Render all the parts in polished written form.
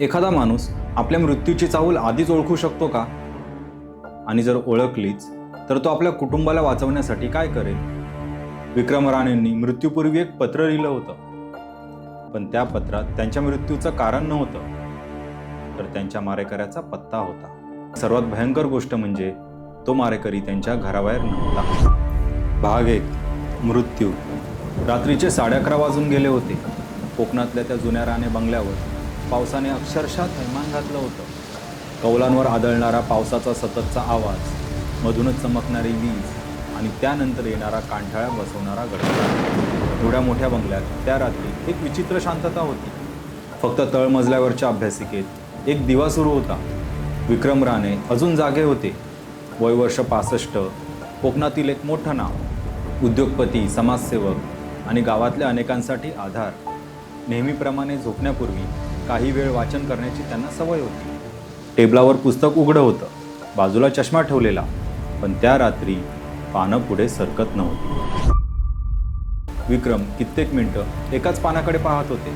एखादा माणूस आपल्या मृत्यूची चाहूल आधीच ओळखू शकतो का? आणि जर ओळखलीच तर तो आपल्या कुटुंबाला वाचवण्यासाठी काय करेल? विक्रम राणेंनी मृत्यूपूर्वी एक पत्र लिहिलं होतं, पण त्या पत्रात त्यांच्या मृत्यूचं कारण नव्हतं, तर त्यांच्या मारेकऱ्याचा पत्ता होता. सर्वात भयंकर गोष्ट म्हणजे तो मारेकरी त्यांच्या घराबाहेर नव्हता. भाग 1. मृत्यू. रात्रीचे 11:30 वाजून गेले होते. कोकणातल्या त्या जुन्या राणे बंगल्यावर पावसाने अक्षरशः थैमान घातलं होतं. कौलांवर आदळणारा पावसाचा सततचा आवाज, मधूनच चमकणारी वीज आणि त्यानंतर येणारा कांठाळ्या बसवणारा गडगडाट. एवढ्या मोठ्या बंगल्यात त्या रात्री एक विचित्र शांतता होती. फक्त तळमजल्यावरच्या अभ्यासिकेत एक दिवा सुरू होता. विक्रम राणे अजून जागे होते. वय वर्ष 65. कोकणातील एक मोठं नाव. उद्योगपती, समाजसेवक आणि गावातल्या अनेकांसाठी आधार. नेहमीप्रमाणे झोपण्यापूर्वी काही वेळ वाचन करण्याची त्यांना सवय होती. टेबलावर पुस्तक उघडं होतं, बाजूला चष्मा ठेवलेला, पण त्या रात्री पानं पुढे सरकत नव्हती. विक्रम कित्येक मिनिटं एकाच पानाकडे पाहत होते.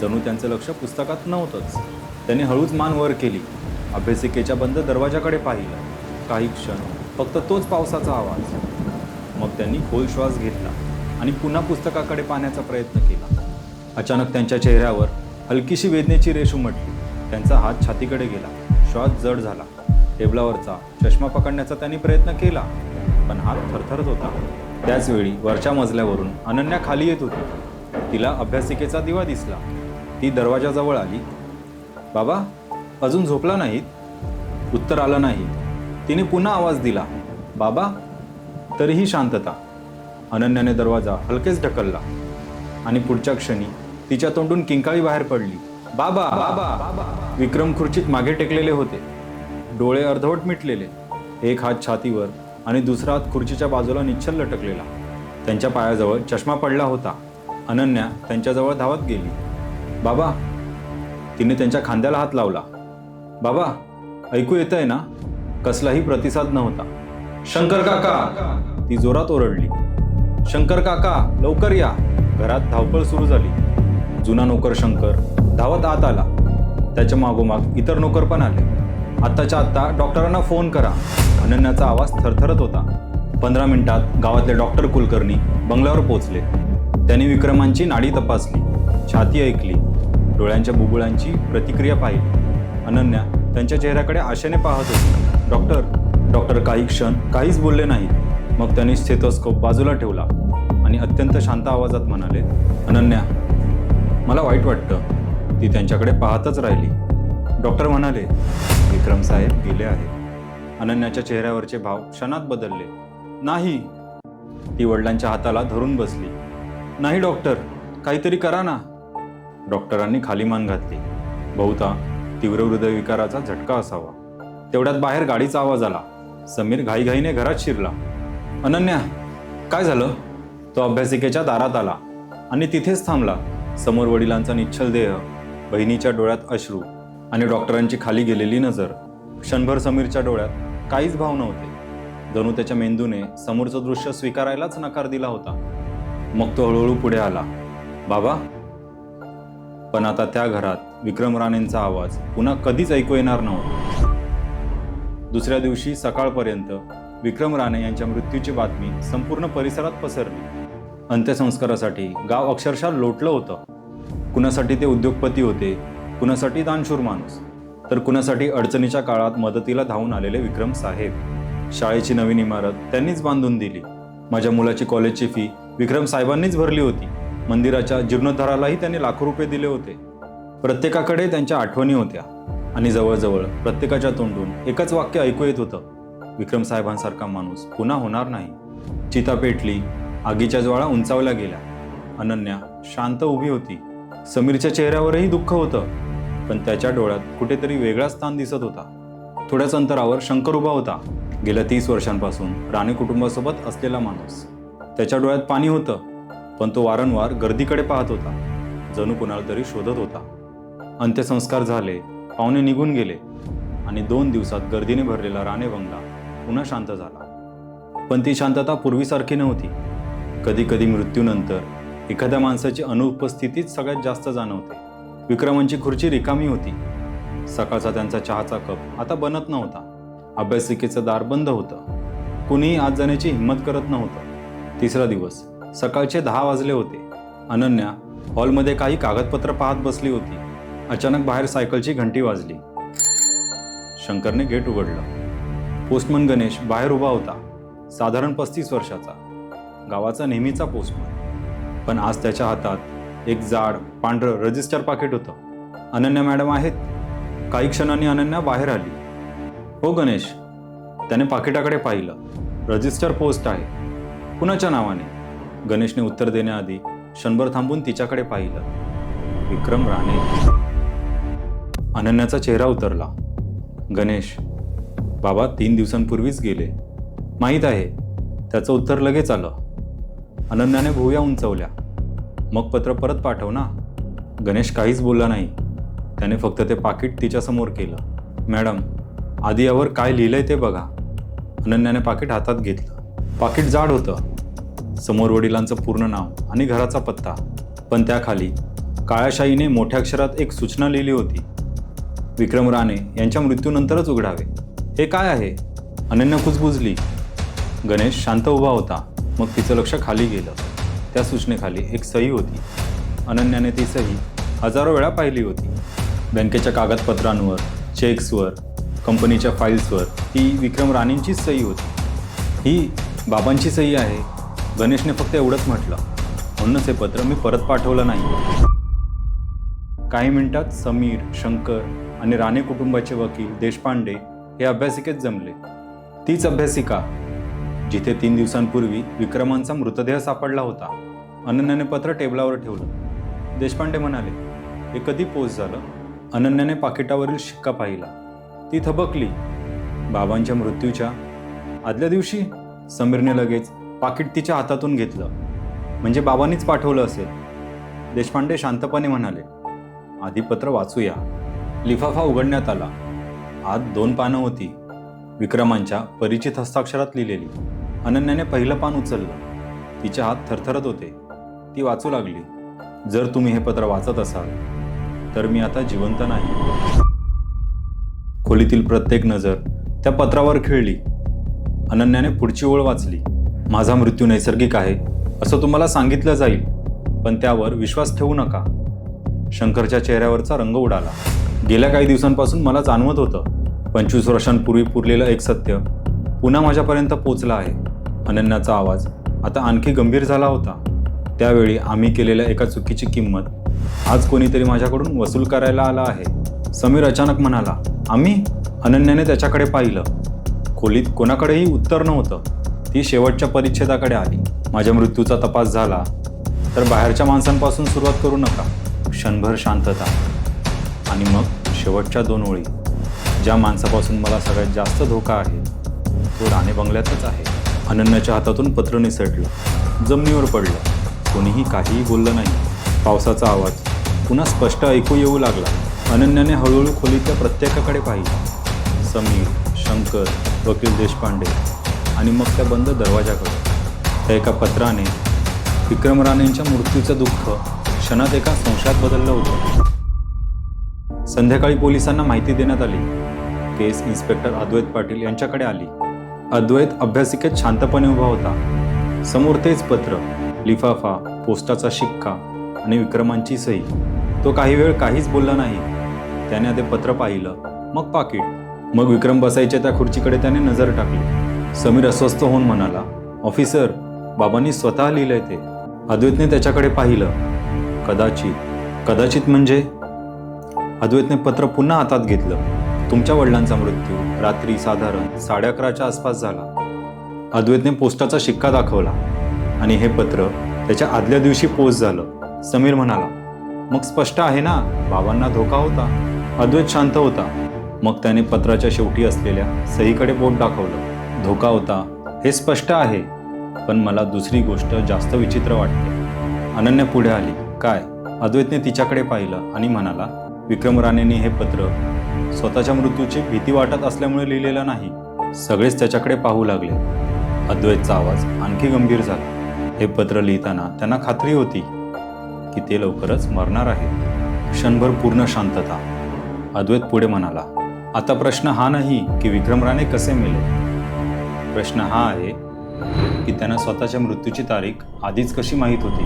जणू त्यांचं लक्ष पुस्तकात नव्हतंच. त्यांनी हळूच मान वर केली. अभ्यासिकेच्या बंद दरवाजाकडे पाहिलं. काही क्षण फक्त तोच पावसाचा आवाज. मग त्यांनी खोल श्वास घेतला आणि पुन्हा पुस्तकाकडे पाहण्याचा प्रयत्न केला. अचानक त्यांच्या चेहऱ्यावर हलकीशी वेदनेची रेष उमटली. त्यांचा हात छातीकडे गेला. श्वास जड झाला. टेबलावरचा चष्मा पकडण्याचा त्यांनी प्रयत्न केला, पण हात थरथरत होता. त्याचवेळी वरच्या मजल्यावरून अनन्या खाली येत होती. तिला अभ्यासिकेचा दिवा दिसला. ती दरवाजाजवळ आली. बाबा, अजून झोपला नाहीत? उत्तर आलं नाही. तिने पुन्हा आवाज दिला, बाबा. तरीही शांतता. अनन्याने दरवाजा हलकेच ढकलला आणि पुढच्या क्षणी तिच्या तोंडून किंकाळी बाहेर पडली, बाबा बाबा. विक्रम खुर्चीत मागे टेकलेले होते, डोळे अर्धवट मिटलेले. एक हात छातीवर आणि दुसरा हात खुर्चीच्या बाजूला निश्चल लटकलेला. त्यांच्या पायाजवळ चष्मा पडला होता. अनन्या त्यांच्याजवळ धावत गेली. बाबा. तिने त्यांच्या खांद्याला हात लावला. बाबा, ऐकू येतंय ना? कसलाही प्रतिसाद नव्हता. शंकर काका, ती जोरात ओरडली. शंकर काका, लवकर या. घरात धावपळ सुरू झाली. जुना नोकर शंकर धावत आत आला. त्याच्या मागोमाग इतर नोकर पण आले. आत्ताच्या आत्ता डॉक्टरांना फोन करा. अनन्याचा आवाज थरथरत होता. 15 मिनिटात गावातले डॉक्टर कुलकर्णी बंगल्यावर पोहोचले. त्यांनी विक्रमांची नाडी तपासली, छाती ऐकली, डोळ्यांच्या बुबुळांची प्रतिक्रिया पाहिली. अनन्या त्यांच्या चेहऱ्याकडे आशेने पाहत होती. डॉक्टर काही क्षण काहीच बोलले नाहीत. मग त्यांनी स्टेथोस्कोप बाजूला ठेवला आणि अत्यंत शांत आवाजात म्हणाले, अनन्या, मला वाईट वाटतं. ती त्यांच्याकडे पाहतच राहिली. डॉक्टर म्हणाले, विक्रम साहेब गेले आहेत. अनन्याच्या चेहऱ्यावरचे भाव क्षणात बदलले. नाही. ती वडिलांच्या हाताला धरून बसली. नाही डॉक्टर, काहीतरी करा ना. डॉक्टरांनी खाली मान घातली. बहुधा तीव्र हृदयविकाराचा झटका असावा. तेवढ्यात बाहेर गाडीचा आवाज आला. समीर घाईघाईने घरात शिरला. अनन्या, काय झालं? तो अभ्यासिकेच्या दारात आला आणि तिथेच थांबला. समोर वडिलांचा निश्चल देह, बहिणीच्या डोळ्यात अश्रू आणि डॉक्टरांची खाली गेलेली नजर. क्षणभर समीरच्या डोळ्यात काहीच भाव नव्हते. जणू त्याच्या मेंदूने समोरचं दृश्य स्वीकारायलाच नकार दिला होता. मग तो हळूहळू पुढे आला. बाबा. पण आता त्या घरात विक्रम राणेंचा आवाज पुन्हा कधीच ऐकू येणार नव्हता. दुसऱ्या दिवशी सकाळपर्यंत विक्रम राणे यांच्या मृत्यूची बातमी संपूर्ण परिसरात पसरली. अंत्यसंस्कारासाठी गाव अक्षरशः लोटलं होतं. कुणासाठी ते उद्योगपती होते, कुणासाठी दानशूर माणूस, तर कुणासाठी अडचणीच्या काळात मदतीला धावून आलेले विक्रम साहेब. शाळेची नवीन इमारत त्यांनीच बांधून दिली. माझ्या मुलाची कॉलेजची फी विक्रम साहेबांनीच भरली होती. मंदिराच्या जीर्णोद्धारालाही त्यांनी लाखो रुपये दिले होते. प्रत्येकाकडे त्यांच्या आठवणी होत्या आणि जवळजवळ प्रत्येकाच्या तोंडून एकच वाक्य ऐकू येत होतं, विक्रम साहेबांसारखा माणूस पुन्हा होणार नाही. चिता पेटली. आगीच्या ज्वाळा उंचावल्या गेल्या. अनन्या शांत उभी होती. समीरच्या चेहऱ्यावरही दुःख होतं, पण त्याच्या डोळ्यात कुठेतरी वेगळा स्थान दिसत होता. थोड्याच अंतरावर शंकर उभा होता. गेल्या 30 वर्षांपासून राणे कुटुंबासोबत असलेला माणूस. त्याच्या डोळ्यात पाणी होतं, पण तो वारंवार गर्दीकडे पाहत होता, जणू कुणाला तरी शोधत होता. अंत्यसंस्कार झाले, पाहुणे निघून गेले आणि 2 दिवसात गर्दीने भरलेला राणे बंगला पुन्हा शांत झाला. पण ती शांतता पूर्वीसारखी नव्हती. कधी कधी मृत्यूनंतर एखाद्या माणसाची अनुपस्थितीच सगळ्यात जास्त जाणवते. विक्रमांची खुर्ची रिकामी होती. सकाळचा त्यांचा चहाचा कप आता बनत नव्हता. अभ्यासिकेचं दार बंद होतं. कुणीही आत जाण्याची हिंमत करत नव्हतं. तिसरा दिवस. सकाळचे 10 वाजले होते. अनन्या हॉलमध्ये काही कागदपत्र पाहत बसली होती. अचानक बाहेर सायकलची घंटी वाजली. शंकरने गेट उघडलं. पोस्टमन गणेश बाहेर उभा होता. साधारण 35 वर्षाचा, गावाचा नेहमीचा पोस्टमन. पण आज त्याच्या हातात एक जाड पांढरं रजिस्टर पाकिट होतं. अनन्या मॅडम आहेत? काही क्षणांनी अनन्या बाहेर आली. हो गणेश. त्याने पाकिटाकडे पाहिलं. रजिस्टर पोस्ट आहे. कुणाच्या नावाने? गणेशने उत्तर देण्याआधी क्षणभर थांबून तिच्याकडे पाहिलं. विक्रम राणे. अनन्याचा चेहरा उतरला. गणेश, बाबा 3 दिवसांपूर्वीच गेले. माहीत आहे. त्याचं उत्तर लगेच आलं. अनन्याने भुवया उंचवल्या. मग पत्र परत पाठव ना. गणेश काहीच बोलला नाही. त्याने फक्त ते पाकिट तिच्यासमोर केलं. मॅडम, आधी यावर काय लिहिलंय ते बघा. अनन्याने पाकिट हातात घेतलं. पाकिट जाड होतं. समोर वडिलांचं पूर्ण नाव आणि घराचा पत्ता. पण त्याखाली काळ्या शाईने मोठ्या अक्षरात एक सूचना लिहिली होती. विक्रम राणे यांच्या मृत्यूनंतरच उघडावे. हे काय आहे? अनन्या कुजबुजली. गणेश शांत उभा होता. मग तिचं लक्ष खाली गेलं. त्या सूचनेखाली एक सही होती. अनन्याने ती सही हजारो वेळा पाहिली होती. बँकेच्या कागदपत्रांवर, चेक्सवर, कंपनीच्या फाईल्सवर ती विक्रम राणेंचीच सही होती. ही बाबांची सही आहे. गणेशने फक्त एवढंच म्हटलं. म्हणूनच हे पत्र मी परत पाठवलं नाही. काही मिनिटात समीर, शंकर आणि राणे कुटुंबाचे वकील देशपांडे हे अभ्यासिकेत जमले. तीच अभ्यासिका जिथे 3 दिवसांपूर्वी विक्रमांचा मृतदेह सापडला होता. अनन्याने पत्र टेबलावर ठेवलं. देशपांडे म्हणाले, हे कधी पोस्ट झालं? अनन्याने पाकिटावरील शिक्का पाहिला. ती थबकली. बाबांच्या मृत्यूच्या आदल्या दिवशी? समीरने लगेच पाकिट तिच्या हातातून घेतलं. म्हणजे बाबांनीच पाठवलं असेल. देशपांडे शांतपणे म्हणाले, आधी पत्र वाचूया. लिफाफा उघडण्यात आला. आत 2 पानं होती. विक्रमांच्या परिचित हस्ताक्षरात लिहिलेली. अनन्याने पहिलं पान उचललं. तिचे हात थरथरत होते. ती वाचू लागली. जर तुम्ही हे पत्र वाचत असाल तर मी आता जिवंत नाही. खोलीतील प्रत्येक नजर त्या पत्रावर खिळली. अनन्याने पुढची ओळ वाचली. माझा मृत्यू नैसर्गिक आहे असं तुम्हाला सांगितलं जाईल, पण त्यावर विश्वास ठेवू नका. शंकरच्या चेहऱ्यावरचा रंग उडाला. गेल्या काही दिवसांपासून मला जाणवत होतं 25 वर्षांपूर्वी पुरलेलं एक सत्य पुन्हा माझ्यापर्यंत पोचलं आहे. अनन्याचा आवाज आता आणखी गंभीर झाला होता. त्यावेळी आम्ही केलेल्या एका चुकीची किंमत आज कोणीतरी माझ्याकडून वसूल करायला आला आहे. समीर अचानक म्हणाला. आम्ही? अनन्याने त्याच्याकडे पाहिलं. खोलीत कोणाकडेही उत्तर नव्हतं. ती शेवटच्या परिच्छेदाकडे आली. माझ्या मृत्यूचा तपास झाला तर बाहेरच्या माणसांपासून सुरुवात करू नका. क्षणभर शांतता. आणि मग शेवटच्या 2 ओळी. ज्या माणसापासून मला सगळ्यात जास्त धोका आहे तो राणे बंगल्यातच आहे. अनन्याच्या हातातून पत्र निसटलं. जमिनीवर पडलं. कोणीही काहीही बोललं नाही. पावसाचा आवाज पुन्हा स्पष्ट ऐकू येऊ लागला. अनन्याने हळूहळू खोलीतल्या प्रत्येकाकडे पाहिलं. समीर, शंकर, वकील देशपांडे आणि मग त्या बंद दरवाजाकडे. त्या एका पत्राने विक्रम राणेंच्या मृत्यूचं दुःख क्षणात एका संशयात बदललं होतं. संध्याकाळी पोलिसांना माहिती देण्यात आली. केस इन्स्पेक्टर अद्वैत पाटील यांच्याकडे आली. अद्वैत अभ्यासिकेत शांतपणे उभा होता. समोर तेच पत्र, लिफाफा, पोस्टाचा शिक्का आणि विक्रमांची सही. तो काही वेळ काहीच बोलला नाही. त्याने आधी पत्र पाहिलं, मग पाकिट, मग विक्रम बसायच्या त्या खुर्चीकडे त्याने नजर टाकली. समीर अस्वस्थ होऊन म्हणाला, ऑफिसर, बाबांनी स्वतः लिहिलंय ते. अद्वैतने त्याच्याकडे पाहिलं. कदाचित म्हणजे? अद्वैतने पत्र पुन्हा हातात घेतलं. तुमच्या वडिलांचा मृत्यू रात्री साधारण 11:30च्या आसपास झाला. अद्वैतने पोस्टाचा शिक्का दाखवला. आणि हे पत्र त्याच्या आदल्या दिवशी पोस्ट झालं. समीर म्हणाला, मग स्पष्ट आहे ना, बाबांना धोका होता. अद्वैत शांत होता. मग त्याने पत्राच्या शेवटी असलेल्या सहीकडे बोट दाखवलं. धोका होता हे स्पष्ट आहे, पण मला दुसरी गोष्ट जास्त विचित्र वाटते. अनन्या पुढे आली. काय? अद्वैतने तिच्याकडे पाहिलं आणि म्हणाला, विक्रम राणेंनी हे पत्र स्वतःच्या मृत्यूची भीती वाटत असल्यामुळे लिहिलेलं नाही. सगळेच त्याच्याकडे पाहू लागले. अद्वैतचा आवाज आणखी गंभीर झाला. हे पत्र लिहिताना त्यांना खात्री होती की ते लवकरच मरणार आहे. क्षणभर पूर्ण शांतता. अद्वैत पुढे म्हणाला, आता प्रश्न हा नाही की विक्रम राणे कसे मेले. प्रश्न हा आहे की त्यांना स्वतःच्या मृत्यूची तारीख आधीच कशी माहीत होती.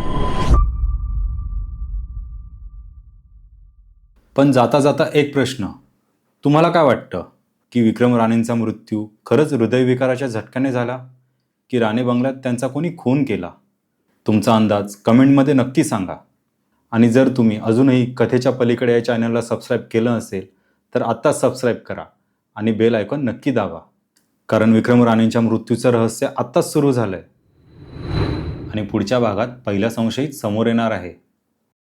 पण जाता जाता एक प्रश्न, तुम्हाला काय वाटतं की विक्रम राणेंचा मृत्यू खरंच हृदयविकाराच्या झटक्याने झाला की राणे बंगल्यात त्यांचा कोणी खून केला? तुमचा अंदाज कमेंटमध्ये नक्की सांगा. आणि जर तुम्ही अजूनही कथेच्या पलीकडे या चॅनलला सबस्क्राईब केलं नसेल तर आत्ताच सबस्क्राईब करा आणि बेल आयकॉन नक्की दाबा. कारण विक्रम राणेंच्या मृत्यूचं रहस्य आत्ताच सुरू झालंय आणि पुढच्या भागात पहिला संशयित समोर येणार आहे.